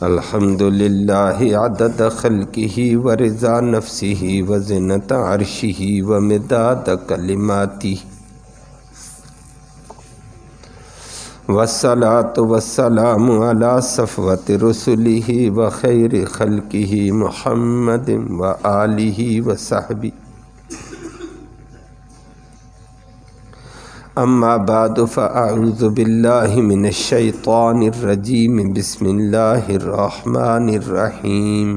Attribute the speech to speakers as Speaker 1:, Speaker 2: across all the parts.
Speaker 1: الحمد للہ عدد خلقہ ورضا نفسہ وزنۃ عرشہ ومداد کلماتہ والصلاة والسلام علی صفوة رسلہ وخیر خلقہ محمد وآلہ وصحبہ اما بعد فاعوذ باللہ من الشیطان الرجیم بسم اللہ الرحمن الرحیم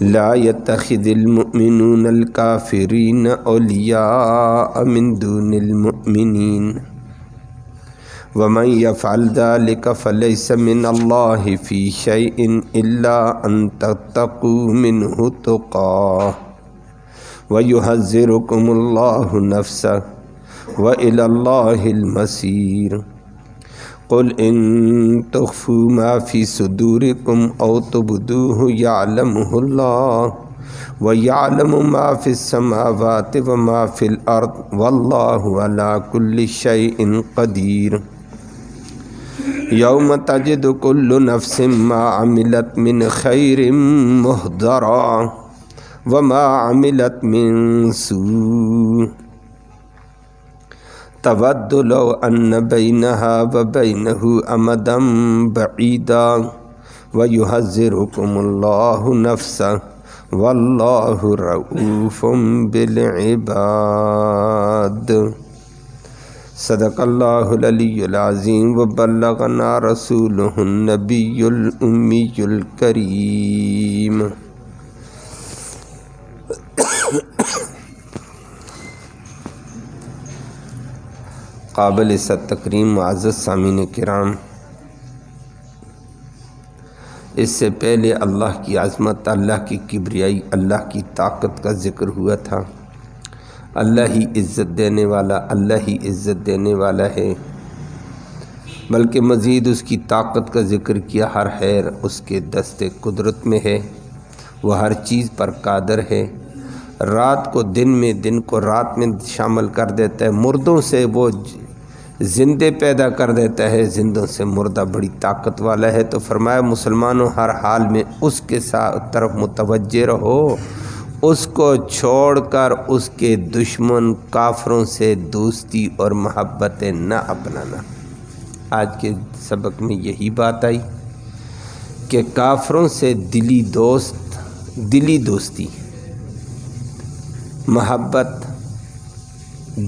Speaker 1: لا يتخذ المؤمنون الكافرین اولیاء من دون المؤمنین ومن يفعل ذلك فليس من الله في شيء إلا أن تتقوا منه تقاه ويحذركم الله نفسه وإلى الله المصير قل إن تخفوا ما في صدوركم أو تبدوه يعلمه الله ويعلم ما في السماوات وما في الأرض والله على كل شيء قدير يوم تجد كل نفس ما عملت من خير محضرا وما عملت من سوء تود لو أن بينها وبينه أمدا بعيدا ويحذركم الله نفسه والله رؤوف بالعباد صدق اللہ العلی العظیم وبلغنا رسولہ النبی الامی الکریم قابل تکریم معزز سامعین کرام، اس سے پہلے اللہ کی عظمت، اللہ کی کبریائی، اللہ کی طاقت کا ذکر ہوا تھا۔ اللہ ہی عزت دینے والا، اللہ ہی عزت دینے والا ہے، بلکہ مزید اس کی طاقت کا ذکر کیا۔ ہر خیر اس کے دست قدرت میں ہے، وہ ہر چیز پر قادر ہے۔ رات کو دن میں، دن کو رات میں شامل کر دیتا ہے، مردوں سے وہ زندے پیدا کر دیتا ہے، زندوں سے مردہ، بڑی طاقت والا ہے۔ تو فرمایا مسلمانوں ہر حال میں اس کے ساتھ طرف متوجہ رہو، اس کو چھوڑ کر اس کے دشمن کافروں سے دوستی اور محبت نہ اپنانا۔ آج کے سبق میں یہی بات آئی کہ کافروں سے دلی دوستی، محبت،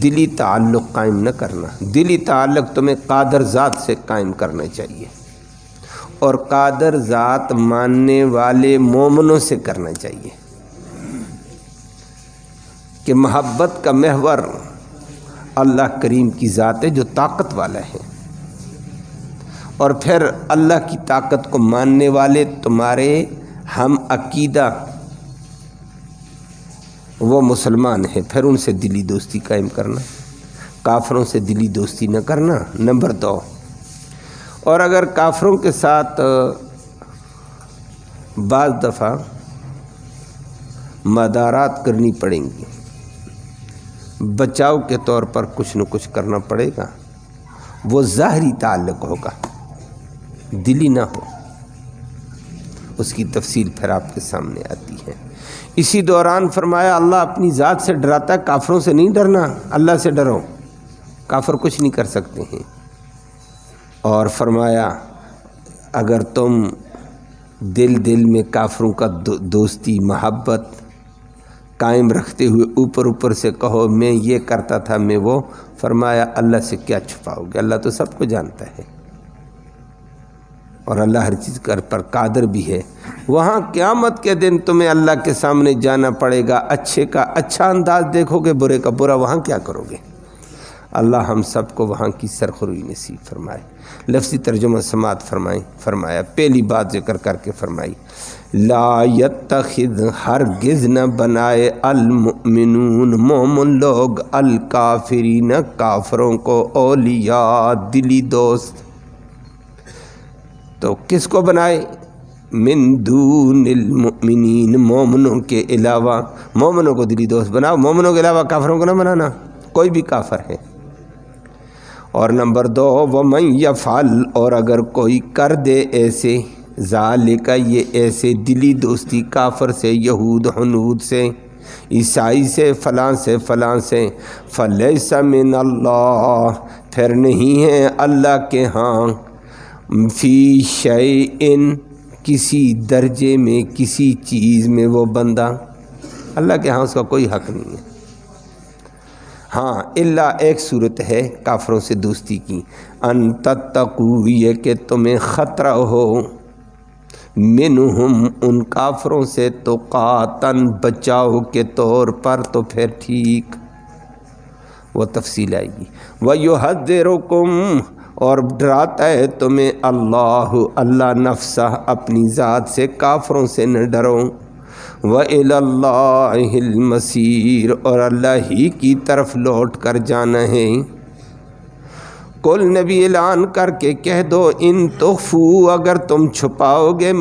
Speaker 1: دلی تعلق قائم نہ کرنا۔ دلی تعلق تمہیں قادر ذات سے قائم کرنا چاہیے، اور قادر ذات ماننے والے مومنوں سے کرنا چاہیے، کہ محبت کا محور اللہ کریم کی ذات ہے جو طاقت والا ہے، اور پھر اللہ کی طاقت کو ماننے والے تمہارے ہم عقیدہ وہ مسلمان ہیں، پھر ان سے دلی دوستی قائم کرنا، کافروں سے دلی دوستی نہ کرنا۔ نمبر 2، اور اگر کافروں کے ساتھ بعض دفعہ مدارات کرنی پڑیں گی، بچاؤ کے طور پر کچھ نہ کچھ کرنا پڑے گا، وہ ظاہری تعلق ہوگا، دلی نہ ہو۔ اس کی تفصیل پھر آپ کے سامنے آتی ہے۔ اسی دوران فرمایا اللہ اپنی ذات سے ڈراتا ہے، کافروں سے نہیں ڈرنا، اللہ سے ڈرو، کافر کچھ نہیں کر سکتے ہیں۔ اور فرمایا اگر تم دل میں کافروں کا دوستی، محبت قائم رکھتے ہوئے اوپر سے کہو میں یہ کرتا تھا، میں وہ، فرمایا اللہ سے کیا چھپاؤ گے، اللہ تو سب کو جانتا ہے، اور اللہ ہر چیز پر قادر بھی ہے۔ وہاں قیامت کے دن تمہیں اللہ کے سامنے جانا پڑے گا، اچھے کا اچھا انداز دیکھو گے، برے کا برا، وہاں کیا کرو گے؟ اللہ ہم سب کو وہاں کی سرخروئی نصیب فرمائے۔ لفظی ترجمہ سماعت فرمائیں۔ فرمایا پہلی بات ذکر کر کے فرمائی لا یتخذ، ہرگز نہ بنائے، المؤمنون، مومن لوگ، الکافرین، کافروں کو، اولیاء، دلی دوست۔ تو کس کو بنائے؟ من دون المؤمنین، مومنوں کے علاوہ، مومنوں کو دلی دوست بناؤ، مومنوں کے علاوہ کافروں کو نہ بنانا، کوئی بھی کافر ہے۔ اور نمبر 2 ومن یفعل، اور اگر کوئی کر دے ایسے، ذالک یہ ایسے دلی دوستی کافر سے، یہود حنود سے، عیسائی سے، فلاں سے فلاں سے، فلیس من اللہ، پھر نہیں ہے اللہ کے ہاں، فی شیئن، کسی درجے میں، کسی چیز میں وہ بندہ، اللہ کے ہاں اس کا کوئی حق نہیں ہے۔ ہاں الا ایک صورت ہے کافروں سے دوستی کی، ان تتقوا، یہ کہ تمہیں خطرہ ہو، منہم ان کافروں سے، تقاتن بچاؤ کے طور پر، تو پھر ٹھیک، وہ تفصیل آئے گی۔ وَيُحَذِّرُكُمْ، اور ڈراتا ہے تمہیں اللہ نفسہ، اپنی ذات سے، کافروں سے نہ ڈرو۔ وَإِلَى اللَّهِ الْمَصِيرُ، اور اللہ ہی کی طرف لوٹ کر جانا ہے۔ کل نبی اعلان کر کے کہہ دو، ان تخفوا، اگر تم چھپاؤ گے،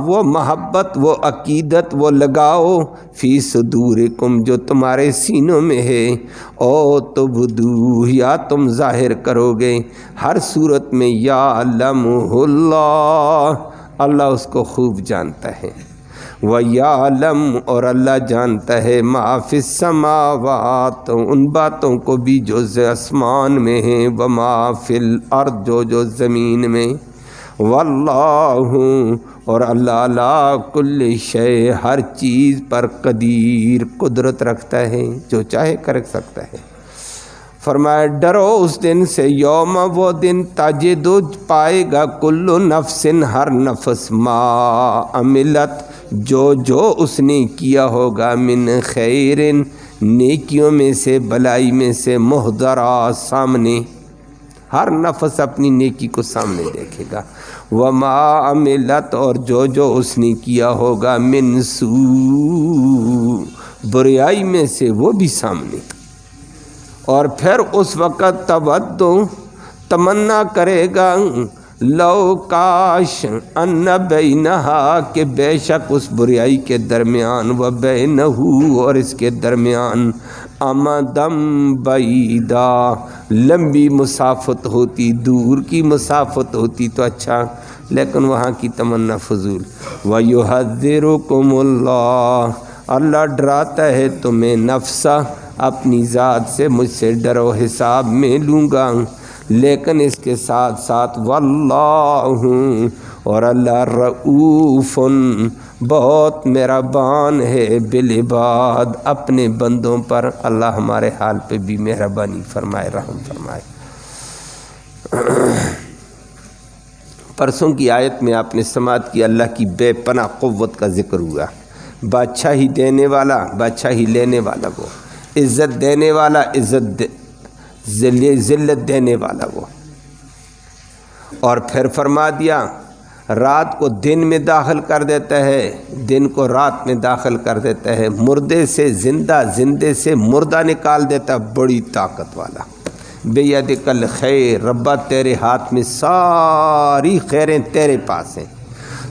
Speaker 1: وہ محبت، وہ عقیدت، وہ لگاؤ، فی صدورکم، جو تمہارے سینوں میں ہے، او تبدو، یا تم ظاہر کرو گے، ہر صورت میں، یعلمہ اللہ، اللہ اس کو خوب جانتا ہے، وَيَعْلَمُ، اور اللہ جانتا ہے، مَا فِي السَّمَاوَاتِ، ان باتوں کو بھی جو آسمان میں ہیں، وَمَا فِي الْأَرْضِ، جو زمین میں، وَاللَّهُ، اور اللہ عَلَىٰ كُلِّ شَيْءٍ، ہر چیز پر قدیر، قدرت رکھتا ہے، جو چاہے کر سکتا ہے۔ فرمایا ڈرو اس دن سے، یوم، وہ دن، تجد، پائے گا، کل نفس، ہر نفس، ما عملت، جو اس نے کیا ہوگا، من خیر، نیکیوں میں سے، بلائی میں سے، محضرا، سامنے، ہر نفس اپنی نیکی کو سامنے دیکھے گا، وما عملت، اور جو اس نے کیا ہوگا، من سوء، بریائی میں سے، وہ بھی سامنے۔ اور پھر اس وقت تودو، تمنا کرے گا، لو کاش، ان بینہا، کہ بے شک اس بریائی کے درمیان، و بینہو، اور اس کے درمیان، امدم بعیدا، لمبی مسافت ہوتی، دور کی مسافت ہوتی تو اچھا، لیکن وہاں کی تمنا فضول۔ وَيُحَذِّرُكُمُ اللَّهُ، اللہ ڈراتا ہے تمہیں، نفسہ، اپنی ذات سے، مجھ سے ڈرو، حساب میں لوں گا، لیکن اس کے ساتھ ساتھ، واللہ، اور اللہ، رؤوف، بہت مہربان ہے، بالعباد، اپنے بندوں پر، اللہ ہمارے حال پہ بھی مہربانی فرمائے، رحم فرمائے۔ پرسوں کی آیت میں آپ نے سماعت کی، اللہ کی بے پناہ قوت کا ذکر ہوا، بادشاہی دینے والا، بادشاہی لینے والا وہ، عزت دینے والا، ذلت دینے والا وہ، اور پھر فرما دیا، رات کو دن میں داخل کر دیتا ہے، دن کو رات میں داخل کر دیتا ہے، مردے سے زندہ، زندے سے مردہ نکال دیتا، بڑی طاقت والا، بیدک الخیر، ربا تیرے ہاتھ میں ساری خیریں تیرے پاس ہیں۔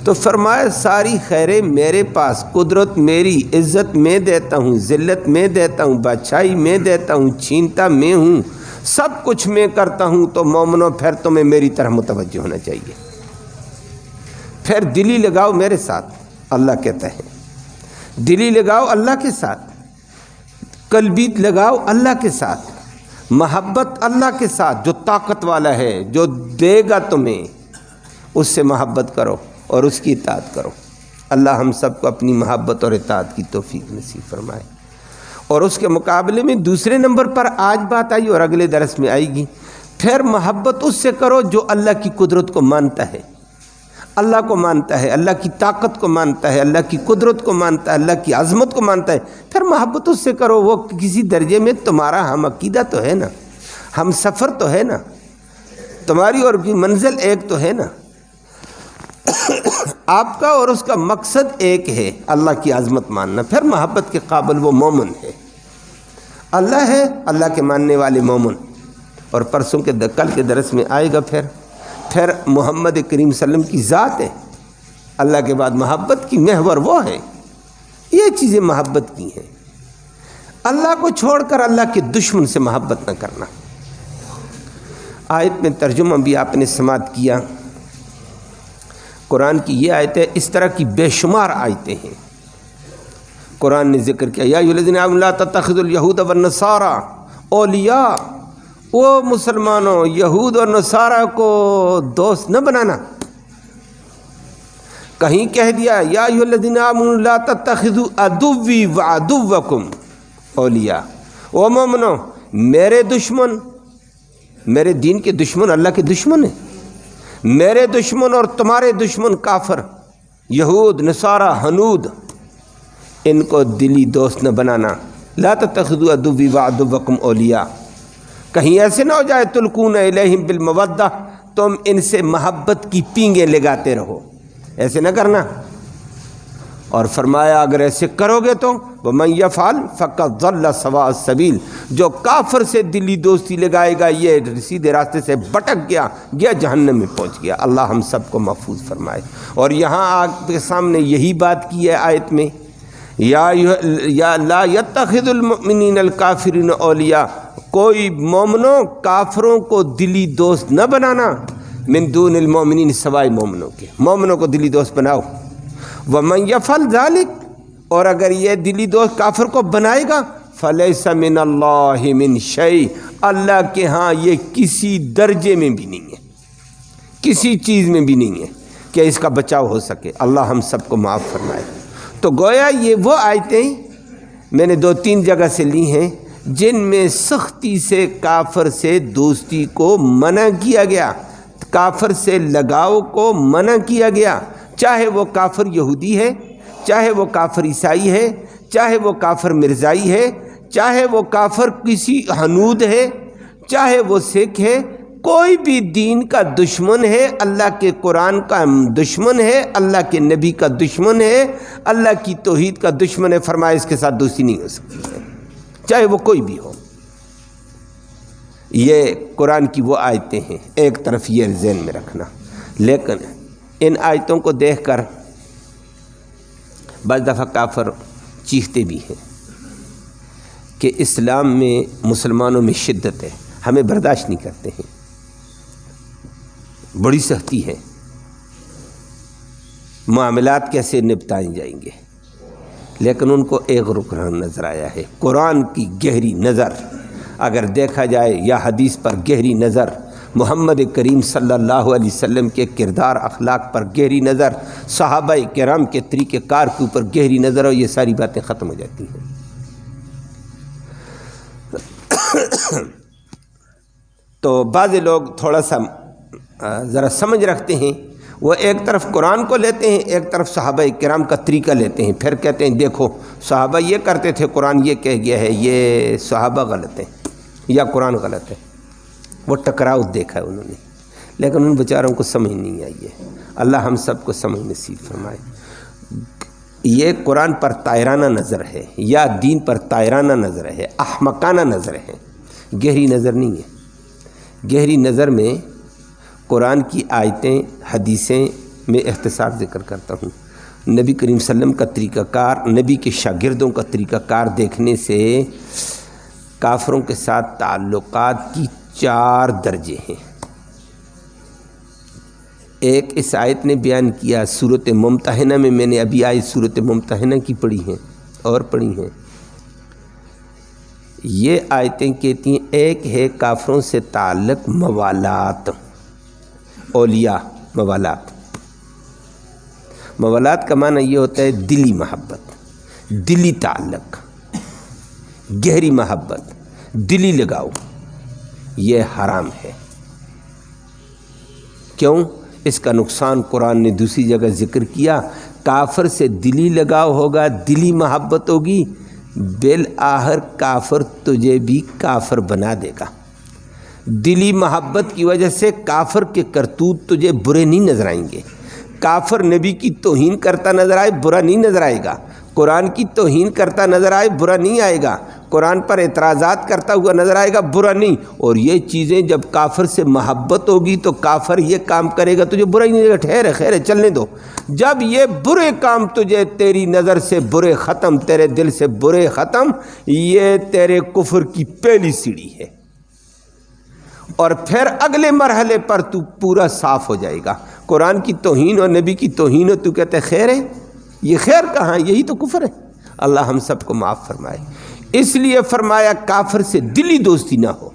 Speaker 1: تو فرمایا ساری خیریں میرے پاس، قدرت میری، عزت میں دیتا ہوں، ذلت میں دیتا ہوں، بادشاہی میں دیتا ہوں، چھینتا میں ہوں، سب کچھ میں کرتا ہوں، تو مومنو پھر تمہیں میری طرح متوجہ ہونا چاہیے، پھر دلی لگاؤ میرے ساتھ، اللہ کہتا ہے، دلی لگاؤ اللہ کے ساتھ، قلبی لگاؤ اللہ کے ساتھ، محبت اللہ کے ساتھ، جو طاقت والا ہے، جو دے گا تمہیں، اس سے محبت کرو اور اس کی اطاعت کرو۔ اللہ ہم سب کو اپنی محبت اور اطاعت کی توفیق نصیب فرمائے۔ اور اس کے مقابلے میں دوسرے نمبر پر آج بات آئی اور اگلے درس میں آئے گی، پھر محبت اس سے کرو جو اللہ کی قدرت کو مانتا ہے، اللہ کو مانتا ہے، اللہ کی طاقت کو مانتا ہے، اللہ کی قدرت کو مانتا ہے، اللہ کی عظمت کو مانتا ہے، پھر محبت اس سے کرو، وہ کسی درجے میں تمہارا ہم عقیدہ تو ہے نا، ہم سفر تو ہے نا، تمہاری اور کی منزل ایک تو ہے نا، آپ کا اور اس کا مقصد ایک ہے، اللہ کی عظمت ماننا، پھر محبت کے قابل وہ مومن ہے، اللہ ہے، اللہ کے ماننے والے مومن۔ اور پرسوں کے کل کے درس میں آئے گا، پھر محمد کریم صلی اللہ علیہ وسلم کی ذات ہے، اللہ کے بعد محبت کی محور وہ ہے، یہ چیزیں محبت کی ہیں، اللہ کو چھوڑ کر اللہ کے دشمن سے محبت نہ کرنا، آیت میں ترجمہ بھی آپ نے سماعت کیا۔ قرآن کی یہ آیتیں اس طرح کی بے شمار آیتیں ہیں۔ قرآن نے ذکر کیا یا ایھا الذین آمنوا لا تتخذوا اليہود والنصارى اولیاء، او مسلمانوں یہود اور نصارہ کو دوست نہ بنانا۔ کہیں کہہ دیا یا ایھا الذین آمنوا لا تتخذوا عدوی وعدوکم اولیاء، او مومنو میرے دشمن، میرے دین کے دشمن اللہ کے دشمن ہیں، میرے دشمن اور تمہارے دشمن کافر یہود نصارہ ہنود، ان کو دلی دوست نہ بنانا۔ لا تتخذوا عدوی وعدوکم اولیاء، کہیں ایسے نہ ہو جائے تلقون الیہم بالمودہ، تم ان سے محبت کی پینگیں لگاتے رہو، ایسے نہ کرنا۔ اور فرمایا اگر ایسے کرو گے تو وَمَن يَفْعَلْ فَقَدْ ضَلَّ سَوَاءَ السَّبِيلِ، جو کافر سے دلی دوستی لگائے گا یہ سیدھے راستے سے بھٹک گیا جہنم میں پہنچ گیا۔ اللہ ہم سب کو محفوظ فرمائے۔ اور یہاں آپ کے سامنے یہی بات کی ہے آیت میں، یا لا يَتَّخِذُ الْمُؤْمِنِينَ الْكَافِرِينَ اولیاء، کوئی مومنوں کافروں کو دلی دوست نہ بنانا، من دون المؤمنین سوائے مومنوں کے، مومنوں کو دلی دوست بناؤ۔ وَمَن يَفْعَلْ ذَلِكَ، اور اگر یہ دلی دوست کافر کو بنائے گا فَلَيْسَ مِنَ اللَّهِ مِنْ شَيْءٍ، اللہ کے ہاں یہ کسی درجے میں بھی نہیں ہے، کسی چیز میں بھی نہیں ہے کہ اس کا بچاؤ ہو سکے۔ اللہ ہم سب کو معاف فرمائے۔ تو گویا یہ وہ آیتیں میں نے 2-3 جگہ سے لی ہیں جن میں سختی سے کافر سے دوستی کو منع کیا گیا، کافر سے لگاؤ کو منع کیا گیا، چاہے وہ کافر یہودی ہے، چاہے وہ کافر عیسائی ہے، چاہے وہ کافر مرزائی ہے، چاہے وہ کافر کسی ہنود ہے، چاہے وہ سکھ ہے، کوئی بھی دین کا دشمن ہے، اللہ کے قرآن کا دشمن ہے، اللہ کے نبی کا دشمن ہے، اللہ کی توحید کا دشمن ہے، فرمایا اس کے ساتھ دوستی نہیں ہو سکتی ہے، چاہے وہ کوئی بھی ہو۔ یہ قرآن کی وہ آیتیں ہیں، ایک طرف یہ ذہن میں رکھنا۔ لیکن ان آیتوں کو دیکھ کر بعض دفعہ کافر چیختے بھی ہیں کہ اسلام میں مسلمانوں میں شدت ہے، ہمیں برداشت نہیں کرتے ہیں، بڑی سختی ہے، معاملات کیسے نپٹائے جائیں گے۔ لیکن ان کو ایک رکن نظر آیا ہے، قرآن کی گہری نظر اگر دیکھا جائے یا حدیث پر گہری نظر، محمد کریم صلی اللہ علیہ وسلم کے کردار اخلاق پر گہری نظر، صحابہ کرام کے طریقہ کار کے اوپر گہری نظر، اور یہ ساری باتیں ختم ہو جاتی ہیں۔ تو بعض لوگ تھوڑا سا ذرا سمجھ رکھتے ہیں، وہ ایک طرف قرآن کو لیتے ہیں، ایک طرف صحابہ کرام کا طریقہ لیتے ہیں، پھر کہتے ہیں دیکھو صحابہ یہ کرتے تھے، قرآن یہ کہہ گیا ہے، یہ صحابہ غلط ہیں یا قرآن غلط ہے۔ وہ ٹکراؤ دیکھا ہے انہوں نے، لیکن ان بیچاروں کو سمجھ نہیں آئی ہے۔ اللہ ہم سب کو سمجھ نصیب فرمائے۔ یہ قرآن پر طائرانہ نظر ہے یا دین پر طائرانہ نظر ہے، احمقانہ نظر ہے، گہری نظر نہیں ہے۔ گہری نظر میں قرآن کی آیتیں حدیثیں میں اختصار ذکر کرتا ہوں، نبی کریم صلی اللہ علیہ وسلم کا طریقہ کار، نبی کے شاگردوں کا طریقہ کار دیکھنے سے کافروں کے ساتھ تعلقات کی 4 درجے ہیں۔ ایک اس آیت نے بیان کیا، سورۃ ممتحنہ میں نے ابھی آیت سورۃ ممتحنہ کی پڑھی ہیں اور پڑھی ہیں۔ یہ آیتیں کہتی ہیں ایک ہے کافروں سے تعلق موالات، اولیاء موالات۔ موالات کا معنی یہ ہوتا ہے دلی محبت، دلی تعلق، گہری محبت، دلی لگاؤ، یہ حرام ہے۔ کیوں؟ اس کا نقصان قرآن نے دوسری جگہ ذکر کیا، کافر سے دلی لگاؤ ہوگا، دلی محبت ہوگی، بالآخر کافر تجھے بھی کافر بنا دے گا۔ دلی محبت کی وجہ سے کافر کے کرتوت تجھے برے نہیں نظر آئیں گے، کافر نبی کی توہین کرتا نظر آئے برا نہیں نظر آئے گا، قرآن کی توہین کرتا نظر آئے برا نہیں آئے گا، قرآن پر اعتراضات کرتا ہوا نظر آئے گا برا نہیں۔ اور یہ چیزیں جب کافر سے محبت ہوگی تو کافر یہ کام کرے گا تجھے برا ہی نہیں لگے گا، ٹھہر خیر چلنے دو۔ جب یہ برے کام تجھے تیری نظر سے برے ختم، تیرے دل سے برے ختم، یہ تیرے کفر کی پہلی سیڑھی ہے۔ اور پھر اگلے مرحلے پر تو پورا صاف ہو جائے گا۔ قرآن کی توہین اور نبی کی توہین اور تو کہتے خیر ہے، یہ خیر کہاں، یہی تو کفر ہے۔ اللہ ہم سب کو معاف فرمائے۔ اس لیے فرمایا کافر سے دلی دوستی نہ ہو،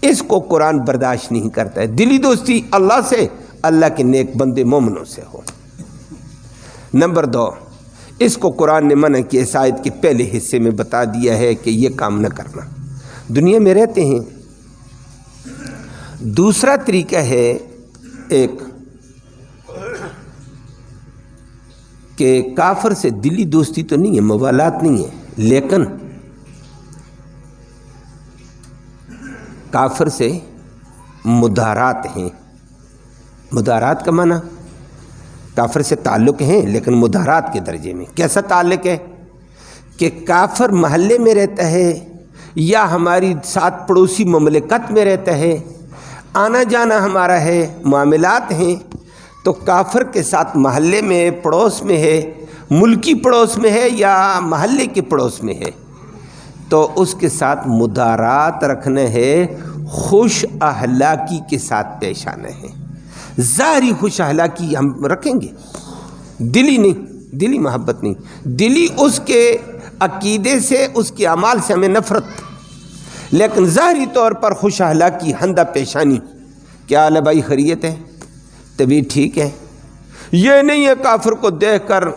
Speaker 1: اس کو قرآن برداشت نہیں کرتا ہے۔ دلی دوستی اللہ سے، اللہ کے نیک بندے مومنوں سے ہو۔ نمبر 2، اس کو قرآن نے منع کیا، اس آیت کے پہلے حصے میں بتا دیا ہے کہ یہ کام نہ کرنا۔ دنیا میں رہتے ہیں، دوسرا طریقہ ہے ایک کہ کافر سے دلی دوستی تو نہیں ہے، موالات نہیں ہے، لیکن کافر سے مدارات ہیں۔ مدارات کا معنی کافر سے تعلق ہیں لیکن مدارات کے درجے میں۔ کیسا تعلق ہے کہ کافر محلے میں رہتا ہے یا ہماری ساتھ پڑوسی مملکت میں رہتا ہے، آنا جانا ہمارا ہے، معاملات ہیں، تو کافر کے ساتھ محلے میں پڑوس میں ہے، ملکی پڑوس میں ہے یا محلے کے پڑوس میں ہے، تو اس کے ساتھ مدارات رکھنا ہے، خوش اخلاقی کے ساتھ پیش آنا ہے۔ ظاہری خوش اخلاقی ہم رکھیں گے، دلی نہیں، دلی محبت نہیں، دلی اس کے عقیدے سے، اس کے اعمال سے ہمیں نفرت، لیکن ظاہری طور پر خوش اخلاقی، ہندہ پیشانی، کیا حال ہے بھائی، خیریت ہے، طبیعت ٹھیک ہے۔ یہ نہیں ہے کافر کو دیکھ کر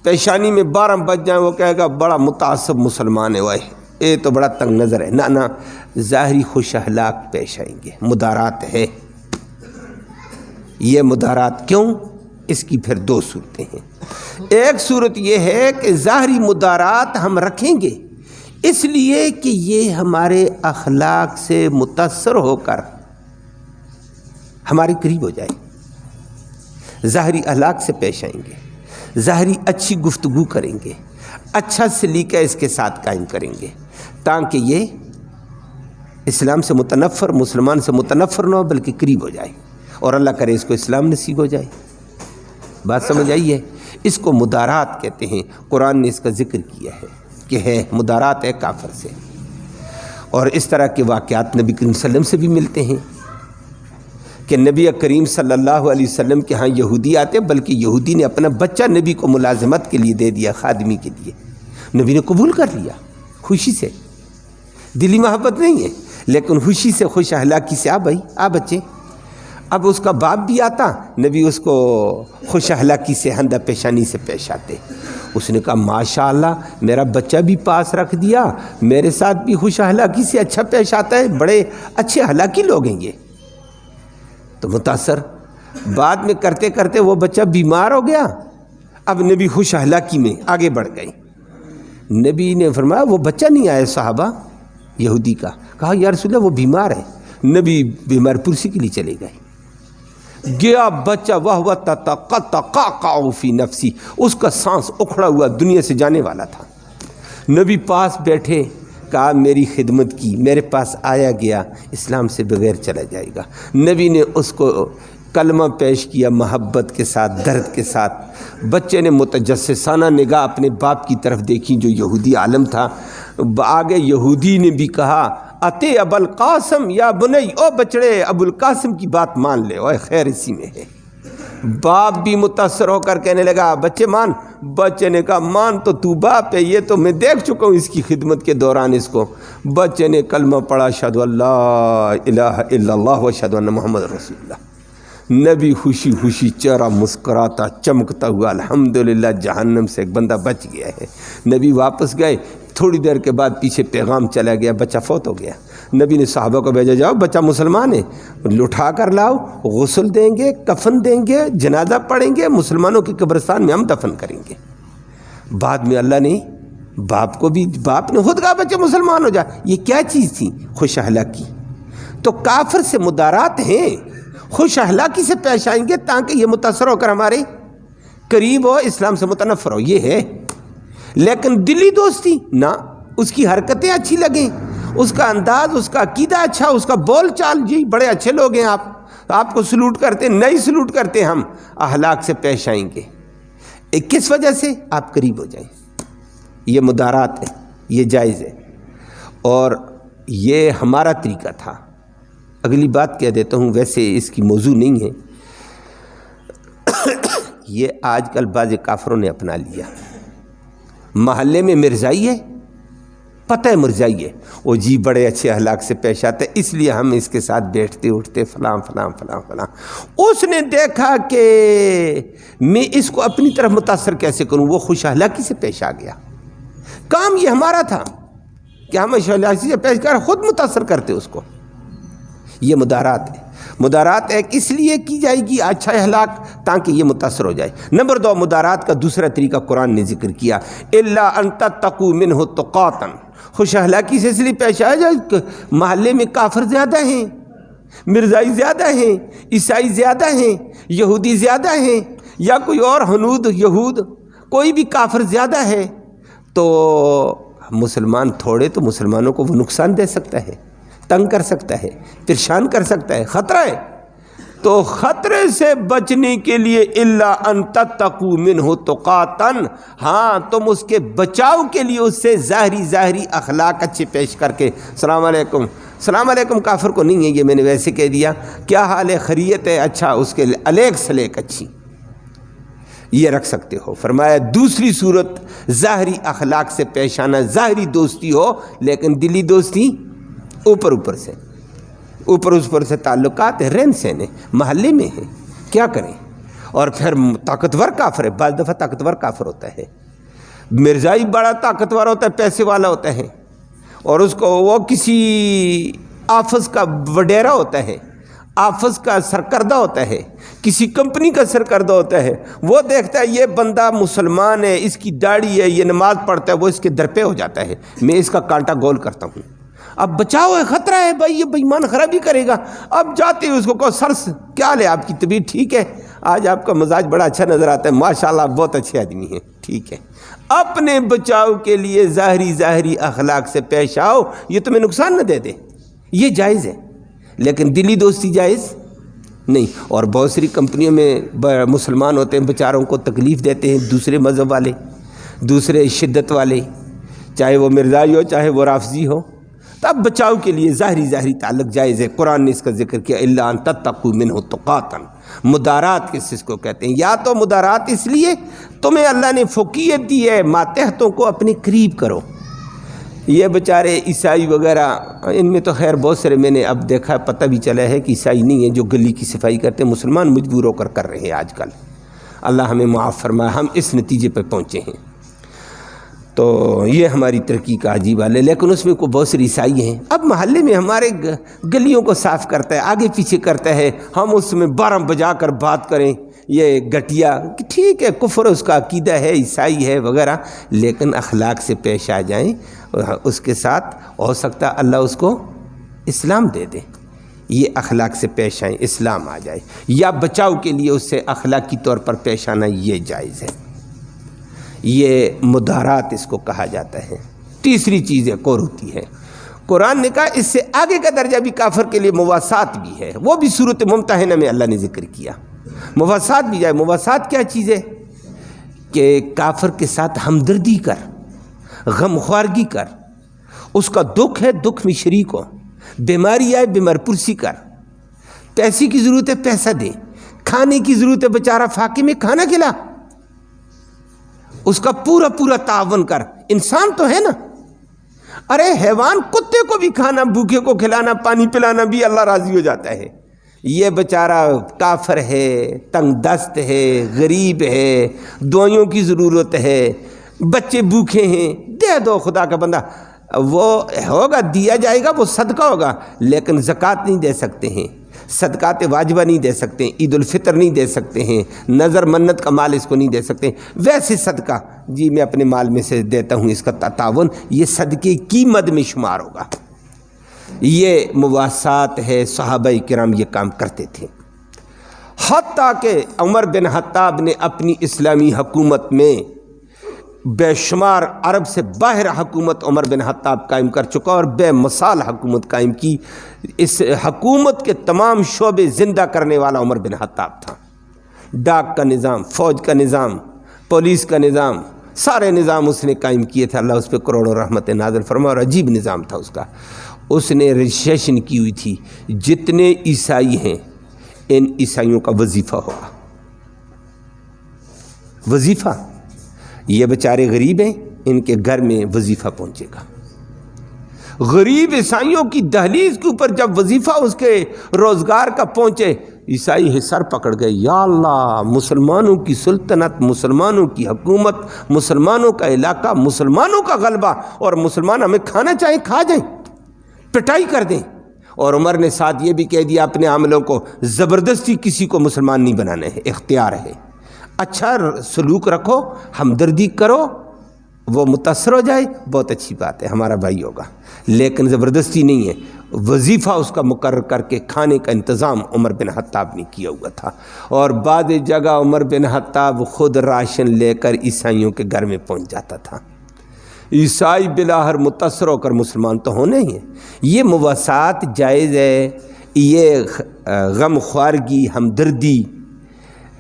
Speaker 1: پیشانی میں 12 بج جائیں وہ کہے گا بڑا متعصب مسلمان ہے، وائے یہ تو بڑا تنگ نظر ہے، نہ ظاہری خوش اخلاق پیش آئیں گے۔ مدارات ہے، یہ مدارات کیوں؟ اس کی پھر 2 صورتیں ہیں۔ ایک صورت یہ ہے کہ ظاہری مدارات ہم رکھیں گے اس لیے کہ یہ ہمارے اخلاق سے متاثر ہو کر ہمارے قریب ہو جائے، ظاہری اخلاق سے پیش آئیں گے، ظاہری اچھی گفتگو کریں گے، اچھا سلیقہ اس کے ساتھ قائم کریں گے، تاکہ یہ اسلام سے متنفر، مسلمان سے متنفر نہ ہو بلکہ قریب ہو جائے، اور اللہ کرے اس کو اسلام نصیب ہو جائے۔ بات سمجھ آئی ہے؟ اس کو مدارات کہتے ہیں، قرآن نے اس کا ذکر کیا ہے کہ ہے مدارات ہے کافر سے۔ اور اس طرح کے واقعات نبی کریم صلی اللہ علیہ وسلم سے بھی ملتے ہیں کہ نبی کریم صلی اللہ علیہ وسلم کے ہاں یہودی آتے، بلکہ یہودی نے اپنا بچہ نبی کو ملازمت کے لیے دے دیا، خادمی کے لیے، نبی نے قبول کر لیا خوشی سے، دلی محبت نہیں ہے لیکن خوشی سے، خوش اخلاقی سے، آ بھائی آ بچے۔ اب اس کا باپ بھی آتا، نبی اس کو خوش اخلاقی سے، ہندہ پیشانی سے پیش آتے۔ اس نے کہا ماشاءاللہ میرا بچہ بھی پاس رکھ دیا، میرے ساتھ بھی خوش اخلاقی سے اچھا پیش آتا ہے، بڑے اچھے اخلاقی لوگ ہیں یہ۔ تو متاثر، بعد میں کرتے کرتے وہ بچہ بیمار ہو گیا، اب نبی خوش اخلاقی میں آگے بڑھ گئے۔ نبی نے فرمایا وہ بچہ نہیں آیا صحابہ یہودی کا، کہا یا رسول اللہ وہ بیمار ہے، نبی بیمار پرسی کے لیے چلے گئے۔ گیا بچہ وَهُوَ تَتَقَطَّعُ فِي نَفْسِهِ، اس کا سانس اکھڑا ہوا دنیا سے جانے والا تھا، نبی پاس بیٹھے، کہا میری خدمت کی، میرے پاس آیا گیا، اسلام سے بغیر چلا جائے گا۔ نبی نے اس کو کلمہ پیش کیا محبت کے ساتھ، درد کے ساتھ۔ بچے نے متجسسانہ نگاہ اپنے باپ کی طرف دیکھی جو یہودی عالم تھا، آگے یہودی نے بھی کہا اتے ابو القاسم یا بنی، او بچڑے ابو القاسم کی بات مان لے، اوے خیر اسی میں ہے۔ باپ بھی متاثر ہو کر کہنے لگا بچے مان، بچے نے کہا مان تو باپ ہے، یہ تو میں دیکھ چکا ہوں اس کی خدمت کے دوران اس کو۔ بچے نے کلمہ پڑھا اشہد ان لا الہ الا اللہ و اشہد ان محمد رسول اللہ۔ نبی خوشی خوشی چہرہ مسکراتا چمکتا ہوا، الحمدللہ جہنم سے ایک بندہ بچ گیا ہے۔ نبی واپس گئے، تھوڑی دیر کے بعد پیچھے پیغام چلا گیا، بچہ فوت ہو گیا۔ نبی نے صحابہ کو بھیجا جاؤ بچہ مسلمان ہے، لٹھا کر لاؤ، غسل دیں گے، کفن دیں گے، جنازہ پڑھیں گے، مسلمانوں کے قبرستان میں ہم دفن کریں گے۔ بعد میں اللہ نے باپ کو بھی، باپ نے خود کہا بچہ مسلمان ہو جا۔ یہ کیا چیز تھی؟ خوش اخلاقی۔ تو کافر سے مدارات ہیں، خوش اخلاقی سے پیش آئیں گے تاکہ یہ متاثر ہو کر ہمارے قریب ہو، اسلام سے متنفر ہو، یہ ہے۔ لیکن دلی دوستی نہ، اس کی حرکتیں اچھی لگیں، اس کا انداز، اس کا عقیدہ اچھا، اس کا بول چال، جی بڑے اچھے لوگ ہیں آپ کو سلوٹ کرتے، نہیں سلوٹ کرتے، ہم اخلاق سے پیش آئیں گے۔ کس وجہ سے؟ آپ قریب ہو جائیں۔ یہ مدارات ہے، یہ جائز ہے، اور یہ ہمارا طریقہ تھا اگلی بات کہہ دیتا ہوں، ویسے اس کی موضوع نہیں ہے، یہ آج کل بعض کافروں نے اپنا لیا۔ محلے میں مرزائی ہے، پتہ ہے مرزائی ہے، وہ جی بڑے اچھے اخلاق سے پیش آتے اس لیے ہم اس کے ساتھ بیٹھتے اٹھتے فلاں فلاں فلاں فلاں۔ اس نے دیکھا کہ میں اس کو اپنی طرف متاثر کیسے کروں، وہ خوش اخلاقی سے پیش آ گیا۔ کام یہ ہمارا تھا کہ ہم خوش اخلاقی سے پیش کر خود متاثر کرتے اس کو۔ یہ مدارات ہے۔ مدارات ایک اس لیے کی جائے گی اچھا اخلاق تاکہ یہ متاثر ہو جائے۔ نمبر 2، مدارات کا دوسرا طریقہ قرآن نے ذکر کیا، الا ان تتقوا منہ تقاتا، خوش اخلاقی سے اس لیے پیش آیا جائے محلے میں کافر زیادہ ہیں، مرزائی زیادہ ہیں، عیسائی زیادہ ہیں، یہودی زیادہ ہیں، یا کوئی اور ہنود یہود کوئی بھی کافر زیادہ ہے، تو مسلمان تھوڑے تو مسلمانوں کو وہ نقصان دے سکتا ہے، تنگ کر سکتا ہے، پریشان کر سکتا ہے، خطرہ ہے۔ تو خطرے سے بچنے کے لیے الا ان تتقوا منہ تقاتا، ہاں تم اس کے بچاؤ کے لیے اس سے ظاہری اخلاق اچھے پیش کر کے السلام علیکم، السلام علیکم کافر کو نہیں ہے، یہ میں نے ویسے کہہ دیا، کیا حال ہے، خیریت ہے، اچھا، اس کے الیک سلیک اچھی، یہ رکھ سکتے ہو۔ فرمایا دوسری صورت ظاہری اخلاق سے پیش آنا، ظاہری دوستی ہو لیکن دلی دوستی اوپر سے تعلقات ہیں، رہن سہن ہے، محلے میں ہے، کیا کریں۔ اور پھر طاقتور کافر ہے، بعض دفعہ طاقتور کافر ہوتا ہے، مرزائی بڑا طاقتور ہوتا ہے، پیسے والا ہوتا ہے، اور اس کو وہ کسی آفس کا وڈیرا ہوتا ہے، آفس کا سرکردہ ہوتا ہے، کسی کمپنی کا سرکردہ ہوتا ہے، وہ دیکھتا ہے یہ بندہ مسلمان ہے، اس کی داڑھی ہے، یہ نماز پڑھتا ہے، وہ اس کے در پہ ہو جاتا ہے، میں اس کا کانٹا گول کرتا ہوں۔ اب بچاؤ ہے، خطرہ ہے بھائی، یہ بے ایمان خرابی کرے گا۔ اب جاتے ہیں اس کو کہو سر کیا حال ہے، آپ کی طبیعت ٹھیک ہے، آج آپ کا مزاج بڑا اچھا نظر آتا ہے، ماشاءاللہ آپ بہت اچھے آدمی ہیں، ٹھیک ہے۔ اپنے بچاؤ کے لیے ظاہری اخلاق سے پیش آؤ، یہ تمہیں نقصان نہ دے دے، یہ جائز ہے، لیکن دلی دوستی جائز نہیں۔ اور بہت ساری کمپنیوں میں مسلمان ہوتے ہیں، بیچاروں کو تکلیف دیتے ہیں دوسرے مذہب والے، دوسرے شدت والے، چاہے وہ مرزائی ہو چاہے وہ رافضی ہو، تب بچاؤ کے لیے ظاہری تعلق جائز ہے۔ قرآن نے اس کا ذکر کیا، الا ان تتقوا منہ تقاتا، مدارات کس کو کہتے ہیں؟ یا تو مدارات اس لیے تمہیں اللہ نے فوقیت دی ہے، ماتحتوں کو اپنے قریب کرو۔ یہ بیچارے عیسائی وغیرہ، ان میں تو خیر بہت سارے میں نے اب دیکھا، پتہ بھی چلا ہے کہ عیسائی نہیں ہیں جو گلی کی صفائی کرتے ہیں، مسلمان مجبور ہو کر رہے ہیں آج کل، اللہ ہمیں معاف فرمائے، ہم اس نتیجے پہ پہنچے ہیں۔ تو یہ ہماری ترقی کا عجیب حال ہے، لیکن اس میں کوئی بہت ساری عیسائی ہیں۔ اب محلے میں ہمارے گلیوں کو صاف کرتا ہے، آگے پیچھے کرتا ہے، ہم اس میں 12 بجا کر بات کریں، یہ گٹیا، ٹھیک ہے، کفر اس کا عقیدہ ہے، عیسائی ہے وغیرہ، لیکن اخلاق سے پیش آ جائیں، اس کے ساتھ ہو سکتا ہے اللہ اس کو اسلام دے دے، یہ اخلاق سے پیش آئیں، اسلام آ جائے، یا بچاؤ کے لیے اس سے اخلاقی طور پر پیش آنا، یہ جائز ہے، یہ مدارات اس کو کہا جاتا ہے۔ تیسری چیز ایک اور ہوتی ہے، قرآن نے کہا اس سے آگے کا درجہ بھی کافر کے لیے مواسات بھی ہے، وہ بھی سورۃ ممتحنہ میں اللہ نے ذکر کیا، مواسات بھی جائے۔ مواسات کیا چیز ہے؟ کہ کافر کے ساتھ ہمدردی کر، غمخوارگی کر، اس کا دکھ ہے دکھ میں شریک ہو، بیماری آئے بیمار پرسی کر، پیسے کی ضرورت ہے پیسہ دے، کھانے کی ضرورت ہے بیچارہ فاقے میں کھانا کھلا، اس کا پورا تعاون کر۔ انسان تو ہے نا، ارے حیوان کتے کو بھی کھانا، بھوکے کو کھلانا، پانی پلانا بھی اللہ راضی ہو جاتا ہے۔ یہ بیچارہ کافر ہے، تنگ دست ہے، غریب ہے، دوائیوں کی ضرورت ہے، بچے بھوکے ہیں، دے دو خدا کا بندہ، وہ ہوگا دیا جائے گا، وہ صدقہ ہوگا، لیکن زکوٰۃ نہیں دے سکتے ہیں، صدقات واجبہ نہیں دے سکتے ہیں، عید الفطر نہیں دے سکتے ہیں، نظر منت کا مال اس کو نہیں دے سکتے، ویسے صدقہ جی میں اپنے مال میں سے دیتا ہوں، اس کا تعاون یہ صدقے کی مد میں شمار ہوگا۔ یہ مواسات ہے، صحابہ کرام یہ کام کرتے تھے، حتیٰ کہ عمر بن خطاب نے اپنی اسلامی حکومت میں بے شمار عرب سے باہر حکومت عمر بن خطاب قائم کر چکا اور بے مثال حکومت قائم کی۔ اس حکومت کے تمام شعبے زندہ کرنے والا عمر بن خطاب تھا، ڈاک کا نظام، فوج کا نظام، پولیس کا نظام، سارے نظام اس نے قائم کیے تھے، اللہ اس پہ کروڑوں رحمت نازل فرما، اور عجیب نظام تھا اس کا۔ اس نے رجسٹریشن کی ہوئی تھی جتنے عیسائی ہیں ان عیسائیوں کا وظیفہ ہوگا. وظیفہ، یہ بیچارے غریب ہیں، ان کے گھر میں وظیفہ پہنچے گا. غریب عیسائیوں کی دہلیز کے اوپر جب وظیفہ اس کے روزگار کا پہنچے، عیسائی ہے سر پکڑ گئے، یا اللہ، مسلمانوں کی سلطنت، مسلمانوں کی حکومت، مسلمانوں کا علاقہ، مسلمانوں کا غلبہ، اور مسلمان ہمیں کھانا چاہیں کھا جائیں، پٹائی کر دیں. اور عمر نے ساتھ یہ بھی کہہ دیا اپنے عاملوں کو، زبردستی کسی کو مسلمان نہیں بنانے ہے، اختیار ہے، اچھا سلوک رکھو، ہمدردی کرو، وہ متاثر ہو جائے بہت اچھی بات ہے، ہمارا بھائی ہوگا، لیکن زبردستی نہیں ہے. وظیفہ اس کا مقرر کر کے کھانے کا انتظام عمر بن خطاب نے کیا ہوا تھا. اور بعض جگہ عمر بن خطاب خود راشن لے کر عیسائیوں کے گھر میں پہنچ جاتا تھا. عیسائی بلاہر متاثر ہو کر مسلمان تو ہونے ہی ہیں. یہ مواسات جائز ہے، یہ غم خوارگی، ہمدردی.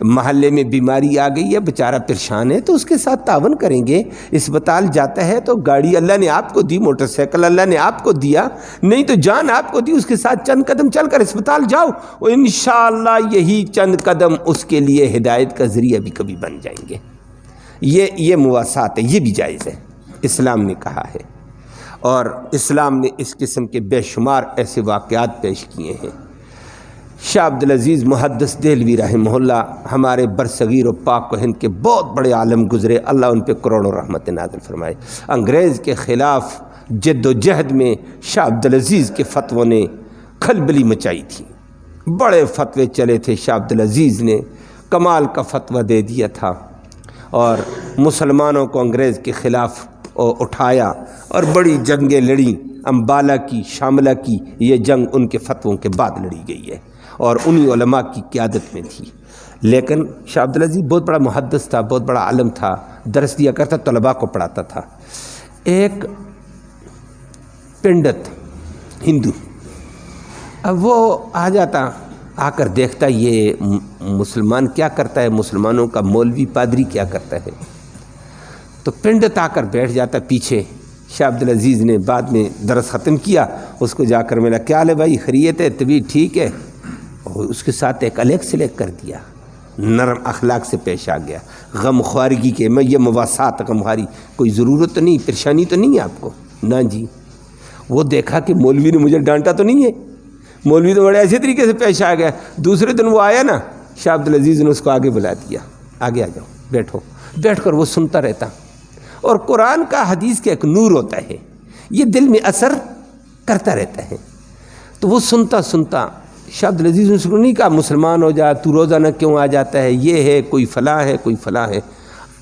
Speaker 1: محلے میں بیماری آ گئی ہے، بیچارہ پریشان ہے تو اس کے ساتھ تعاون کریں گے. اسپتال جاتا ہے تو گاڑی اللہ نے آپ کو دی، موٹر سائیکل اللہ نے آپ کو دیا، نہیں تو جان آپ کو دی، اس کے ساتھ چند قدم چل کر اسپتال جاؤ، اور انشاءاللہ یہی چند قدم اس کے لیے ہدایت کا ذریعہ بھی کبھی بن جائیں گے. یہ مواسات ہے، یہ بھی جائز ہے، اسلام نے کہا ہے. اور اسلام نے اس قسم کے بے شمار ایسے واقعات پیش کیے ہیں. شاہ عبدالعزیز محدث دہلوی رحمہ اللہ ہمارے برصغیر و پاک و ہند کے بہت بڑے عالم گزرے، اللہ ان پہ کروڑوں رحمت نازل فرمائے. انگریز کے خلاف جد و جہد میں شاہ عبدالعزیز کے فتووں نے کھلبلی مچائی تھی. بڑے فتوے چلے تھے، شاہ عبدالعزیز نے کمال کا فتویٰ دے دیا تھا اور مسلمانوں کو انگریز کے خلاف اٹھایا اور بڑی جنگیں لڑیں. امبالہ کی، شاملہ کی، یہ جنگ ان کے فتووں کے بعد لڑی گئی ہے اور انہی علماء کی قیادت میں تھی. لیکن شاہ عبدالعزیز بہت بڑا محدث تھا، بہت بڑا عالم تھا، درس دیا کرتا، طلباء کو پڑھاتا تھا. ایک پنڈت ہندو، اب وہ آ جاتا، آ کر دیکھتا یہ مسلمان کیا کرتا ہے، مسلمانوں کا مولوی پادری کیا کرتا ہے، تو پنڈت آ کر بیٹھ جاتا پیچھے. شاہ عبدالعزیز نے بعد میں درس ختم کیا، اس کو جا کر ملا، کیا حال ہے بھائی، خیریت ہے، طبیعت ٹھیک ہے، اور اس کے ساتھ ایک الیک سلیک کر دیا، نرم اخلاق سے پیش آ گیا. غم خوارگی کے میں یہ مواسات، غم خواری کوئی ضرورت تو نہیں، پریشانی تو نہیں ہے آپ کو، نہ جی. وہ دیکھا کہ مولوی نے مجھے ڈانٹا تو نہیں ہے، مولوی تو بڑے ایسے طریقے سے پیش آ گیا. دوسرے دن وہ آیا نا، شاہ عبدالعزیز نے اس کو آگے بلا دیا، آگے آ جاؤ، بیٹھو. بیٹھ کر وہ سنتا رہتا. اور قرآن کا، حدیث کا ایک نور ہوتا ہے، یہ دل میں اثر کرتا رہتا ہے. تو وہ سنتا سنتا شاہ عبدالعزیز نے اس کو نہیں کہا مسلمان ہو جا، تو روزانہ کیوں آ جاتا ہے، یہ ہے، کوئی فلاں ہے، کوئی فلاں ہے.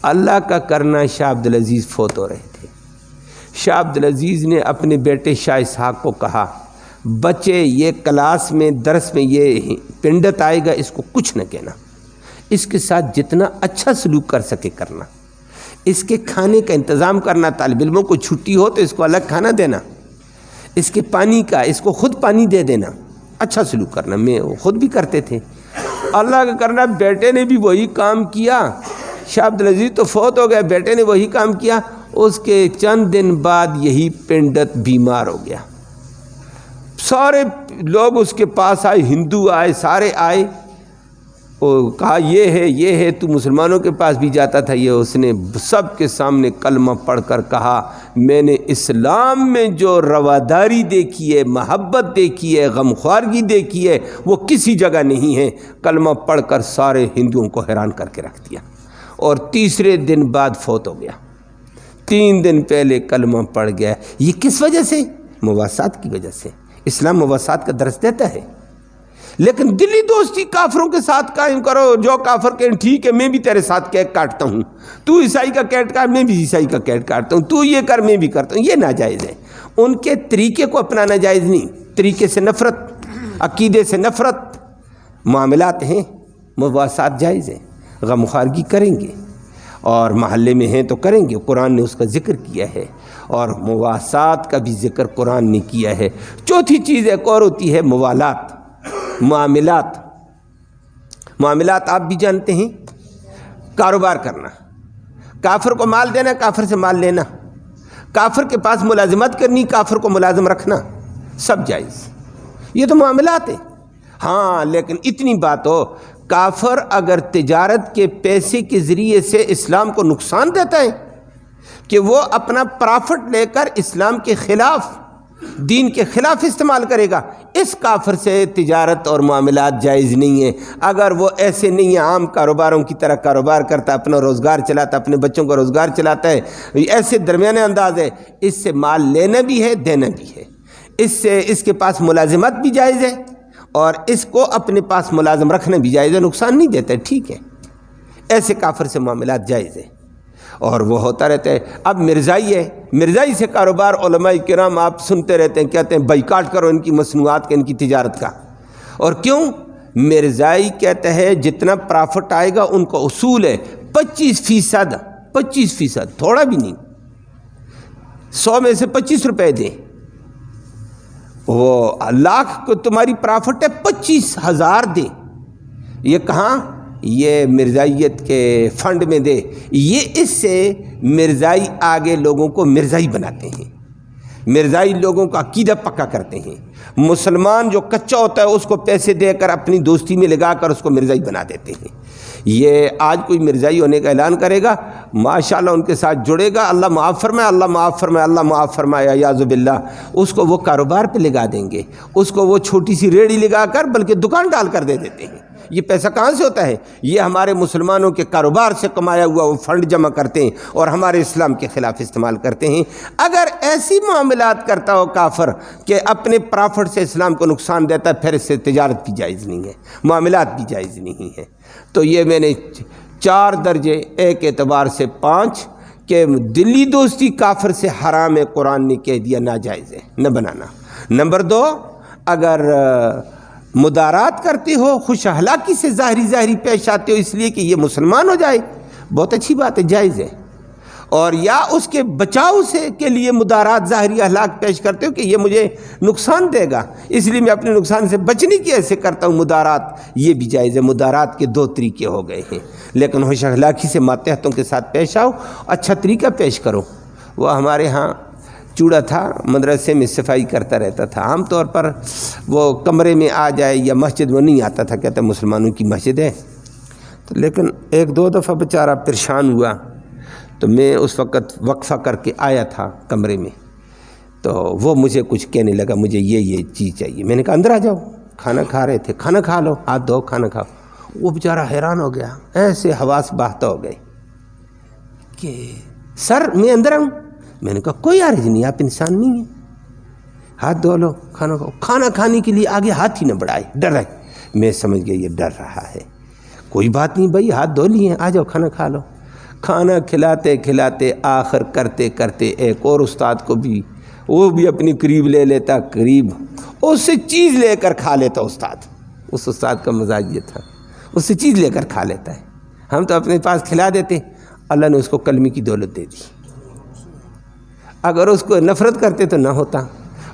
Speaker 1: اللہ کا کرنا شاہ عبدالعزیز فوت ہو رہے تھے. شاہ عبدالعزیز نے اپنے بیٹے شاہ اسحاق کو کہا، بچے یہ کلاس میں درس میں یہ پنڈت آئے گا، اس کو کچھ نہ کہنا، اس کے ساتھ جتنا اچھا سلوک کر سکے کرنا، اس کے کھانے کا انتظام کرنا، طالب علموں کو چھٹی ہو تو اس کو الگ کھانا دینا، اس کے پانی کا، اس کو خود پانی دے دینا، اچھا سلوک کرنا. میں خود بھی کرتے تھے. اللہ کا کرنا بیٹے نے بھی وہی کام کیا. شاہ عبدالعزیز تو فوت ہو گیا، بیٹے نے وہی کام کیا. اس کے چند دن بعد یہی پنڈت بیمار ہو گیا. سارے لوگ اس کے پاس آئے، ہندو آئے، سارے آئے، وہ کہا یہ ہے تو مسلمانوں کے پاس بھی جاتا تھا. یہ اس نے سب کے سامنے کلمہ پڑھ کر کہا، میں نے اسلام میں جو رواداری دیکھی ہے، محبت دیکھی ہے، غمخوارگی دیکھی ہے، وہ کسی جگہ نہیں ہے. کلمہ پڑھ کر سارے ہندوؤں کو حیران کر کے رکھ دیا. اور تیسرے دن بعد فوت ہو گیا. 3 دن پہلے کلمہ پڑھ گیا. یہ کس وجہ سے؟ مواسات کی وجہ سے. اسلام مواسات کا درس دیتا ہے، لیکن دلی دوستی کافروں کے ساتھ قائم کرو. جو کافر کہیں ٹھیک ہے میں بھی تیرے ساتھ کیک کاٹتا ہوں، تو عیسائی کا کیک کاٹ، میں بھی عیسائی کا کیک کاٹتا ہوں، تو یہ کر میں بھی کرتا ہوں، یہ ناجائز ہے. ان کے طریقے کو اپنانا جائز نہیں. طریقے سے نفرت، عقیدے سے نفرت. معاملات ہیں، مواسات جائز ہیں، غمخوارگی کریں گے، اور محلے میں ہیں تو کریں گے. قرآن نے اس کا ذکر کیا ہے، اور مواسات کا بھی ذکر قرآن نے کیا ہے. چوتھی چیز ایک اور ہوتی ہے موالات، معاملات. معاملات آپ بھی جانتے ہیں، کاروبار کرنا، کافر کو مال دینا، کافر سے مال لینا، کافر کے پاس ملازمت کرنی، کافر کو ملازم رکھنا، سب جائز، یہ تو معاملات ہیں۔ ہاں لیکن اتنی بات ہو، کافر اگر تجارت کے پیسے کے ذریعے سے اسلام کو نقصان دیتا ہے کہ وہ اپنا پرافٹ لے کر اسلام کے خلاف، دین کے خلاف استعمال کرے گا، اس کافر سے تجارت اور معاملات جائز نہیں ہیں۔ اگر وہ ایسے نہیں ہے، عام کاروباروں کی طرح کاروبار کرتا، اپنا روزگار چلاتا، اپنے بچوں کا روزگار چلاتا ہے، ایسے درمیانے انداز ہے، اس سے مال لینا بھی ہے دینا بھی ہے، اس کے پاس ملازمت بھی جائز ہے اور اس کو اپنے پاس ملازم رکھنا بھی جائز ہے، نقصان نہیں دیتا ہے، ٹھیک ہے، ایسے کافر سے معاملات جائز ہیں اور وہ ہوتا رہتا ہے۔ اب مرزائی ہے، مرزائی سے کاروبار علماء کرام آپ سنتے رہتے ہیں، کہتے ہیں بائیکاٹ کرو ان کی مصنوعات کا، ان کی تجارت کا۔ اور کیوں؟ مرزائی کہتا ہے جتنا پرافٹ آئے گا ان کا اصول ہے 25%، 25%، تھوڑا بھی نہیں، 100 میں سے 25 روپے دیں، وہ لاکھ کو تمہاری پرافٹ ہے 25,000 دیں۔ یہ کہاں؟ یہ مرزائیت کے فنڈ میں دے۔ یہ اس سے مرزائی آگے لوگوں کو مرزائی بناتے ہیں، مرزائی لوگوں کا عقیدہ پکا کرتے ہیں۔ مسلمان جو کچا ہوتا ہے اس کو پیسے دے کر اپنی دوستی میں لگا کر اس کو مرزائی بنا دیتے ہیں۔ یہ آج کوئی مرزائی ہونے کا اعلان کرے گا، ماشاءاللہ ان کے ساتھ جڑے گا، اللہ معاف فرمائے، اللہ معاف فرمائے، اللہ معاف فرمائے، اعوذ باللہ، اس کو وہ کاروبار پہ لگا دیں گے، اس کو وہ چھوٹی سی ریڑھی لگا کر بلکہ دکان ڈال کر دے دیتے ہیں۔ یہ پیسہ کہاں سے ہوتا ہے؟ یہ ہمارے مسلمانوں کے کاروبار سے کمایا ہوا وہ فنڈ جمع کرتے ہیں اور ہمارے اسلام کے خلاف استعمال کرتے ہیں۔ اگر ایسی معاملات کرتا ہو کافر کہ اپنے پرافٹ سے اسلام کو نقصان دیتا ہے، پھر اس سے تجارت بھی جائز نہیں ہے، معاملات بھی جائز نہیں ہے۔ تو یہ میں نے 4 درجے، ایک اعتبار سے 5 کہ دلی دوستی کافر سے حرام ہے، قرآن نے کہہ دیا ناجائز ہے، نہ بنانا۔ نمبر 2، اگر مدارات کرتے ہو، خوش اخلاقی سے ظاہری پیش آتے ہو اس لیے کہ یہ مسلمان ہو جائے، بہت اچھی بات ہے، جائز ہے۔ اور یا اس کے بچاؤ سے کے لیے مدارات، ظاہری اخلاق پیش کرتے ہو کہ یہ مجھے نقصان دے گا اس لیے میں اپنے نقصان سے بچنے کی ایسے کرتا ہوں، مدارات، یہ بھی جائز ہے۔ مدارات کے 2 طریقے ہو گئے ہیں، لیکن خوش اخلاقی سے ماتحتوں کے ساتھ پیش آؤ، اچھا طریقہ پیش کرو۔ وہ ہمارے ہاں چوڑا تھا، مدرسے میں صفائی کرتا رہتا تھا، عام طور پر وہ کمرے میں آ جائے یا مسجد میں نہیں آتا تھا، کہتا مسلمانوں کی مسجد ہے۔ تو لیکن 1-2 دفعہ بیچارہ پریشان ہوا تو میں اس وقت وقفہ کر کے آیا تھا کمرے میں، تو وہ مجھے کچھ کہنے لگا، مجھے یہ چیز چاہیے۔ میں نے کہا اندر آ جاؤ، کھانا کھا رہے تھے، کھانا کھا لو، ہاتھ دھو کھانا کھاؤ۔ وہ بیچارہ حیران ہو گیا، ایسے حواس باختہ ہو گئے کہ سر میں اندر آؤں؟ میں نے کہا کوئی حرج نہیں، آپ انسان نہیں ہیں، ہاتھ دھو لو، کھانا کھاؤ۔ کھانا کھانے کے لیے آگے ہاتھ ہی نہ بڑھائے، ڈر ہے۔ میں سمجھ گیا یہ ڈر رہا ہے، کوئی بات نہیں بھائی، ہاتھ دھو لیے، آ جاؤ کھانا کھا لو۔ کھانا کھلاتے کھلاتے آخر کرتے کرتے ایک اور استاد کو بھی، وہ بھی اپنی قریب لے لیتا، قریب اس سے چیز لے کر کھا لیتا استاد۔ اس استاد کا مزاج یہ تھا، اس سے چیز لے کر کھا لیتا ہے۔ ہم تو اپنے پاس کھلا دیتے، اللہ نے اس کو کلمے کی دولت دے دی۔ اگر اس کو نفرت کرتے تو نہ ہوتا۔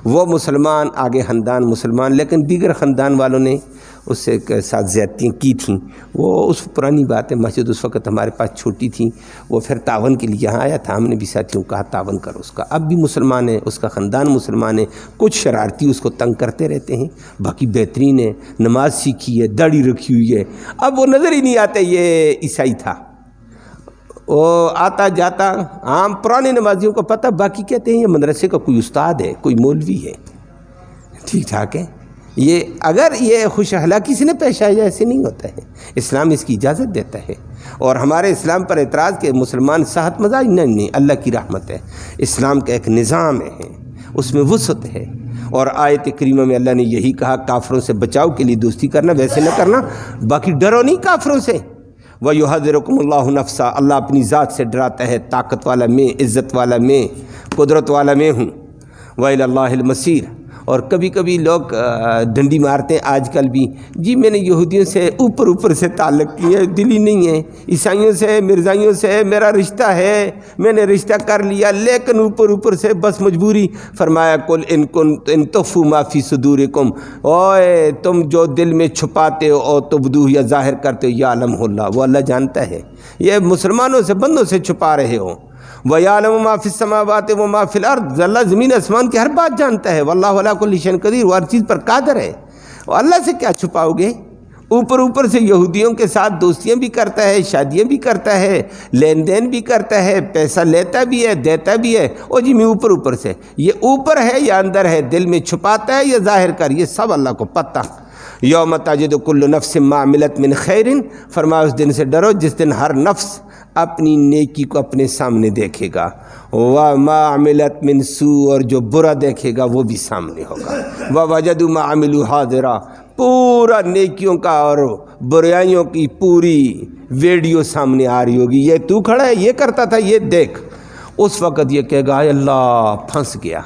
Speaker 1: وہ مسلمان، آگے خاندان مسلمان، لیکن دیگر خاندان والوں نے اس سے ساتھ زیادتیاں کی تھیں۔ وہ اس پرانی بات ہے، مسجد اس وقت ہمارے پاس چھوٹی تھی، وہ پھر تعاون کے لیے یہاں آیا تھا، ہم نے بھی ساتھیوں کو کہا تعاون کرو اس کا۔ اب بھی مسلمان ہے، اس کا خاندان مسلمان ہے، کچھ شرارتی اس کو تنگ کرتے رہتے ہیں، باقی بہترین ہے، نماز سیکھی ہے، داڑھی رکھی ہوئی ہے۔ اب وہ نظر ہی نہیں آتا یہ عیسائی تھا، وہ آتا جاتا، عام پرانے نمازیوں کو پتہ، باقی کہتے ہیں یہ مدرسے کا کوئی استاد ہے، کوئی مولوی ہے، ٹھیک ٹھاک ہے۔ یہ اگر یہ خوش اخلاقی سے نہ پیش آیا جائے، ایسے نہیں ہوتا ہے، اسلام اس کی اجازت دیتا ہے۔ اور ہمارے اسلام پر اعتراض کہ مسلمان صحت مزاج، نہیں، اللہ کی رحمت ہے، اسلام کا ایک نظام ہے، اس میں وسعت ہے۔ اور آیت کریمہ میں اللہ نے یہی کہا، کافروں سے بچاؤ کے لیے دوستی کرنا، ویسے نہ کرنا، باقی ڈرو نہیں کافروں سے۔ وَيُحَذِّرُكُمُ اللَّهُ نَفْسَهُ، اللہ اپنی ذات سے ڈراتا ہے، طاقت والا میں، عزت والا میں، قدرت والا میں ہوں۔ وَإِلَى اللَّهِ الْمَصِيرُ، اور کبھی کبھی لوگ ڈنڈی مارتے ہیں آج کل بھی، جی میں نے یہودیوں سے اوپر سے تعلق کیا ہے، دلی نہیں ہے، عیسائیوں سے، مرزائیوں سے میرا رشتہ ہے، میں نے رشتہ کر لیا، لیکن اوپر سے بس مجبوری۔ فرمایا قُلْ إِن تُخْفُوا مَا فِي صُدُورِكُمْ، اوے تم جو دل میں چھپاتے ہو اور تبدوہ یا ظاہر کرتے ہو، یعلمہ اللہ، وہ اللہ جانتا ہے۔ یہ مسلمانوں سے، بندوں سے چھپا رہے ہو، وَيَعْلَمُ مَا فِي السَّمَاوَاتِ وَمَا فِي الْأَرْضِ، اللہ زمین آسمان کی ہر بات جانتا ہے. وَاللَّهُ عَلَىٰ كُلِّ شَيْءٍ قَدِيرٌ، وہ ہر چیز پر قادر ہے. اور اللہ سے کیا چھپاؤ گے؟ اوپر سے یہودیوں کے ساتھ دوستیاں بھی کرتا ہے، شادیاں بھی کرتا ہے، لین دین بھی کرتا ہے، پیسہ لیتا بھی ہے، دیتا بھی ہے. او جی میں اوپر سے، یہ اوپر ہے یا اندر ہے، دل میں چھپاتا ہے یا ظاہر کر، یہ سب اللہ کو پتہ. یوم تجد کل نفس ما عملت من خیر، فرمایا اس دن سے ڈرو جس دن ہر نفس اپنی نیکی کو اپنے سامنے دیکھے گا. وما عملت من سوء، اور جو برا دیکھے گا وہ بھی سامنے ہوگا. ووجدوا ما عملوا حاضرا، پورا نیکیوں کا اور برائیوں کی پوری ویڈیو سامنے آ رہی ہوگی. یہ تو کھڑا ہے، یہ کرتا تھا، یہ دیکھ. اس وقت یہ کہے گا اے اللہ پھنس گیا،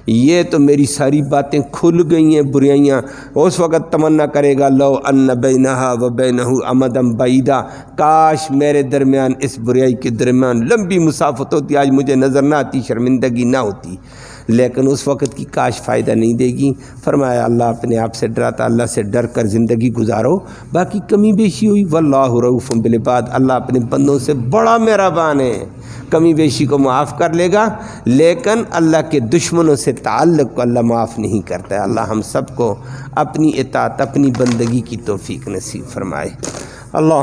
Speaker 1: یہ تو میری ساری باتیں کھل گئی ہیں برائیاں. اس وقت تمنا کرے گا لو ان بینہا و بینہ امدا بعیدا، کاش میرے درمیان اس برائی کے درمیان لمبی مسافت ہوتی، آج مجھے نظر نہ آتی، شرمندگی نہ ہوتی. لیکن اس وقت کی کاش فائدہ نہیں دے گی. فرمایا اللہ اپنے آپ سے ڈراتا، اللہ سے ڈر کر زندگی گزارو. باقی کمی بیشی ہوئی واللہ رؤوف بالعباد، اللہ اپنے بندوں سے بڑا مہربان ہے، کمی بیشی کو معاف کر لے گا. لیکن اللہ کے دشمنوں سے تعلق کو اللہ معاف نہیں کرتا ہے. اللہ ہم سب کو اپنی اطاعت، اپنی بندگی کی توفیق نصیب فرمائے. اللہ